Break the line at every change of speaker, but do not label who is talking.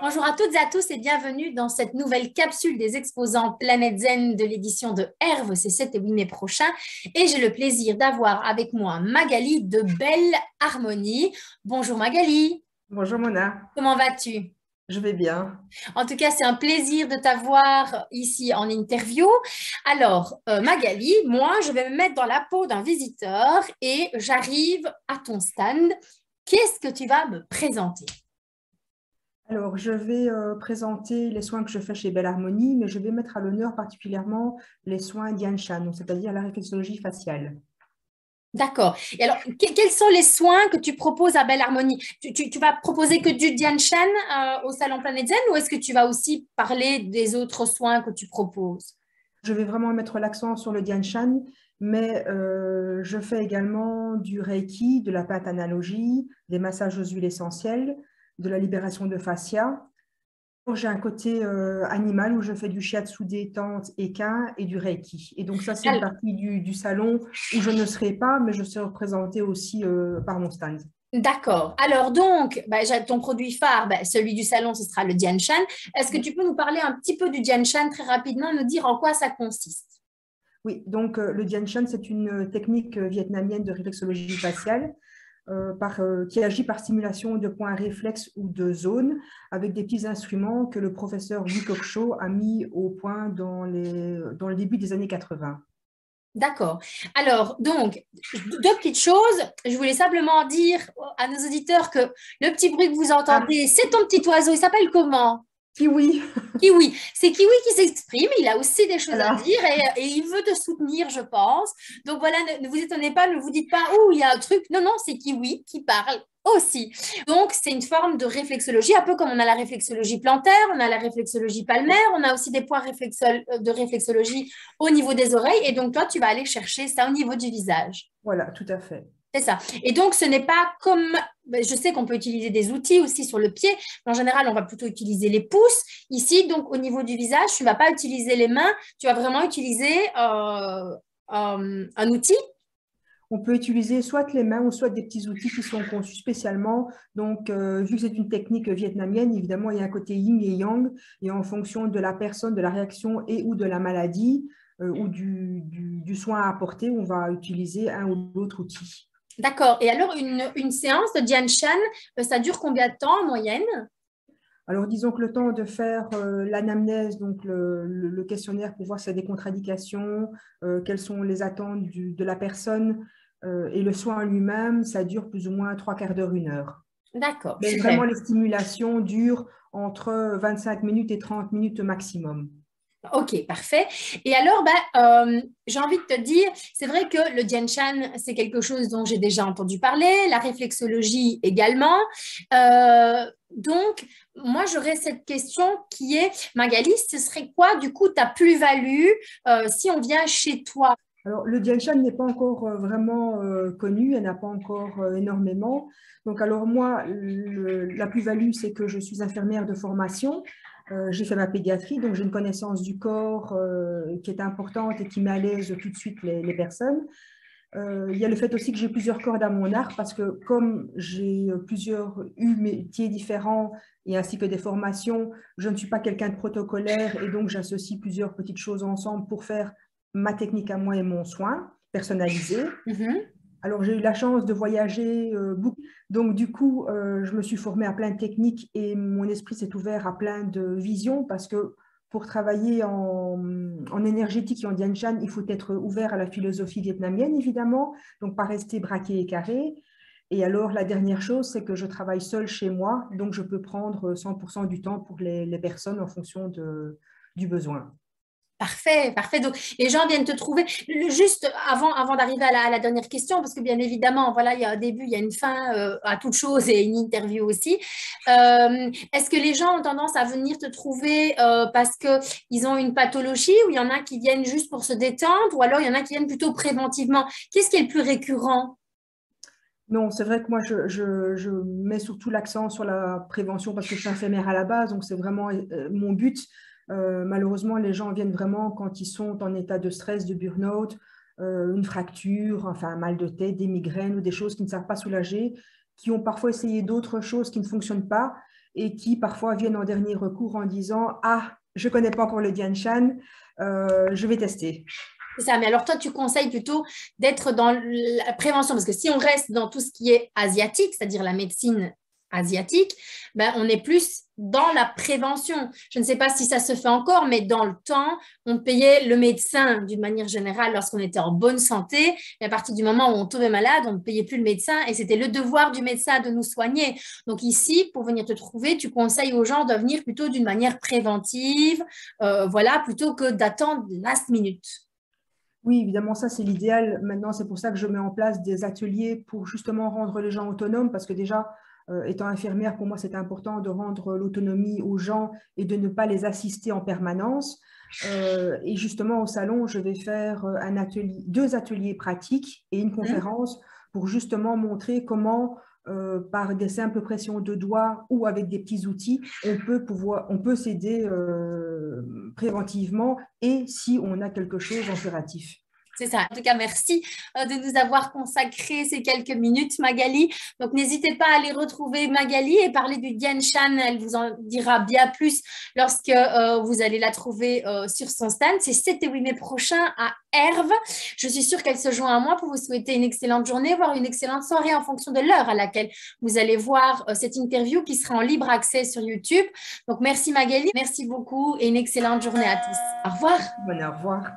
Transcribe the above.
Bonjour à toutes et à tous et bienvenue dans cette nouvelle capsule des exposants Planète Zen de l'édition de Herve, c'est 7 et 8 mai prochain. Et j'ai le plaisir d'avoir avec moi Magali de Belle Harmonie. Bonjour Magali,
Bonjour Mona,
comment vas-tu?
je vais bien.
En tout cas, c'est un plaisir de t'avoir ici en interview. Alors, Magali, moi, je vais me mettre dans la peau d'un visiteur et j'arrive à ton stand. Qu'est-ce que tu vas me présenter?
Alors, je vais présenter les soins que je fais chez Belle Harmonie, mais je vais mettre à l'honneur particulièrement les soins Dian Shan, donc c'est-à-dire la réflexologie faciale.
D'accord. Et alors, quels sont les soins que tu proposes à Belle Harmonie? Tu vas proposer que du Dian Shan au Salon Planète Zen ou est-ce que tu vas aussi parler des autres soins que tu proposes?
Je vais vraiment mettre l'accent sur le Dian Shan, mais je fais également du Reiki, de la pâte analogie, des massages aux huiles essentielles, de la libération de fascia. J'ai un côté animal où je fais du shiatsu détente, équin et du reiki. Et donc ça, c'est une
Alors,
partie du salon où je ne serai pas, mais je serai représentée aussi par mon stand.
d'accord. Alors donc, j'ai ton produit phare, celui du salon, ce sera le Dian Shan. Est-ce que tu peux nous parler un petit peu du Dian Shan très rapidement, nous dire en quoi ça consiste?
Oui, donc le Dian Shan, c'est une technique vietnamienne de réflexologie faciale qui agit par stimulation de points réflexes ou de zones avec des petits instruments que le professeur Wu Kok Cho a mis au point dans le début des années 80.
D'accord. Alors, donc, deux petites choses. Je voulais simplement dire à nos auditeurs que le petit bruit que vous
Ah,
entendez, c'est ton petit oiseau. Il s'appelle comment?
kiwi,
Kiwi. C'est Kiwi qui s'exprime. Il a aussi des choses à
voilà.
dire et il veut te soutenir, je pense. Donc voilà, ne vous étonnez pas, ne vous dites pas, oh, il y a un truc. Non, non, c'est Kiwi qui parle aussi. Donc, c'est une forme de réflexologie, un peu comme on a la réflexologie plantaire, on a la réflexologie palmaire, on a aussi des points de réflexologie au niveau des oreilles. Et donc, toi, tu vas aller chercher ça au niveau du visage.
Voilà, tout à fait.
C'est ça. Et donc, ce n'est pas comme, je sais qu'on peut utiliser des outils aussi sur le pied, mais en général, on va plutôt utiliser les pouces. Ici, donc, au niveau du visage, tu ne vas pas utiliser les mains, tu vas vraiment utiliser un outil.
On peut utiliser soit les mains ou soit des petits outils qui sont conçus spécialement. Donc, vu que c'est une technique vietnamienne, évidemment, il y a un côté yin et yang. Et en fonction de la personne, de la réaction et ou de la maladie ou du soin à apporter, on va utiliser un ou l'autre outil.
D'accord. Et alors, une séance de Dian Shan, ça dure combien de temps en moyenne?
Alors, disons que le temps de faire l'anamnèse, donc le questionnaire pour voir s'il y a des contre-indications, quelles sont les attentes de la personne et le soin lui-même, ça dure plus ou moins trois quarts d'heure, une heure.
D'accord,
Mais vraiment,
super.
les stimulations durent entre 25 minutes et 30 minutes maximum.
Ok, parfait. Et alors, j'ai envie de te dire, c'est vrai que le Dian Shan, c'est quelque chose dont j'ai déjà entendu parler, la réflexologie également. Donc, moi, j'aurais cette question qui est, Magali, ce serait quoi, du coup, ta plus-value si on vient chez toi?
Alors, le Dian Shan n'est pas encore vraiment connu, elle n'a pas encore énormément. Donc, alors moi, la plus-value, c'est que je suis infirmière de formation. J'ai fait ma pédiatrie, donc j'ai une connaissance du corps qui est importante et qui met à l'aise tout de suite les personnes. Il y a le fait aussi que j'ai plusieurs cordes à mon arc parce que comme j'ai plusieurs métiers différents et ainsi que des formations, je ne suis pas quelqu'un de protocolaire et donc j'associe plusieurs petites choses ensemble pour faire ma technique à moi et mon soin personnalisé.
Mhm.
Alors j'ai eu la chance de voyager beaucoup, donc du coup je me suis formée à plein de techniques et mon esprit s'est ouvert à plein de visions parce que pour travailler en énergétique et en Dian Shan, il faut être ouvert à la philosophie vietnamienne, évidemment, donc pas rester braqué et carré. Et alors, la dernière chose, c'est que je travaille seule chez moi, donc je peux prendre 100% du temps pour les personnes en fonction du besoin.
Parfait, parfait. Donc, les gens viennent te trouver. Juste avant d'arriver à la dernière question, parce que bien évidemment, voilà, il y a un début, il y a une fin à toute chose et une interview aussi. Est-ce que les gens ont tendance à venir te trouver parce qu'ils ont une pathologie ou il y en a qui viennent juste pour se détendre ou alors il y en a qui viennent plutôt préventivement? Qu'est-ce qui est le plus récurrent?
Non, c'est vrai que moi, je mets surtout l'accent sur la prévention parce que je suis infirmière à la base, donc c'est vraiment mon but. Malheureusement, les gens viennent vraiment quand ils sont en état de stress, de burn-out, une fracture, enfin un mal de tête, des migraines ou des choses qui ne savent pas soulager, qui ont parfois essayé d'autres choses qui ne fonctionnent pas. et qui parfois viennent en dernier recours en disant « Ah, je ne connais pas encore le Dian Shan, je vais tester ».
C'est ça, mais alors toi, tu conseilles plutôt d'être dans la prévention, parce que si on reste dans tout ce qui est asiatique, c'est-à-dire la médecine asiatique, ben, on est plus dans la prévention. Je ne sais pas si ça se fait encore, mais dans le temps, on payait le médecin d'une manière générale lorsqu'on était en bonne santé. Et à partir du moment où on tombait malade, on ne payait plus le médecin et c'était le devoir du médecin de nous soigner. Donc ici, pour venir te trouver, tu conseilles aux gens de venir plutôt d'une manière préventive, voilà, plutôt que d'attendre last minute.
Oui, évidemment, ça c'est l'idéal. Maintenant, c'est pour ça que je mets en place des ateliers pour justement rendre les gens autonomes, parce que déjà, étant infirmière, pour moi, c'est important de rendre l'autonomie aux gens et de ne pas les assister en permanence. Et justement, au salon, je vais faire deux ateliers pratiques et une conférence pour justement montrer comment, par des simples pressions de doigts ou avec des petits outils, on peut s'aider préventivement et si on a quelque chose en curatif.
C'est ça. En tout cas, merci de nous avoir consacré ces quelques minutes, Magali. Donc, n'hésitez pas à aller retrouver Magali et parler du Dian Shan. Elle vous en dira bien plus lorsque vous allez la trouver sur son stand. C'est 7 et 8 mai prochain à Herve. Je suis sûre qu'elle se joint à moi pour vous souhaiter une excellente journée, voire une excellente soirée en fonction de l'heure à laquelle vous allez voir cette interview qui sera en libre accès sur YouTube. Donc, merci Magali, merci beaucoup et une excellente journée à tous. Au revoir.
Bon, au revoir.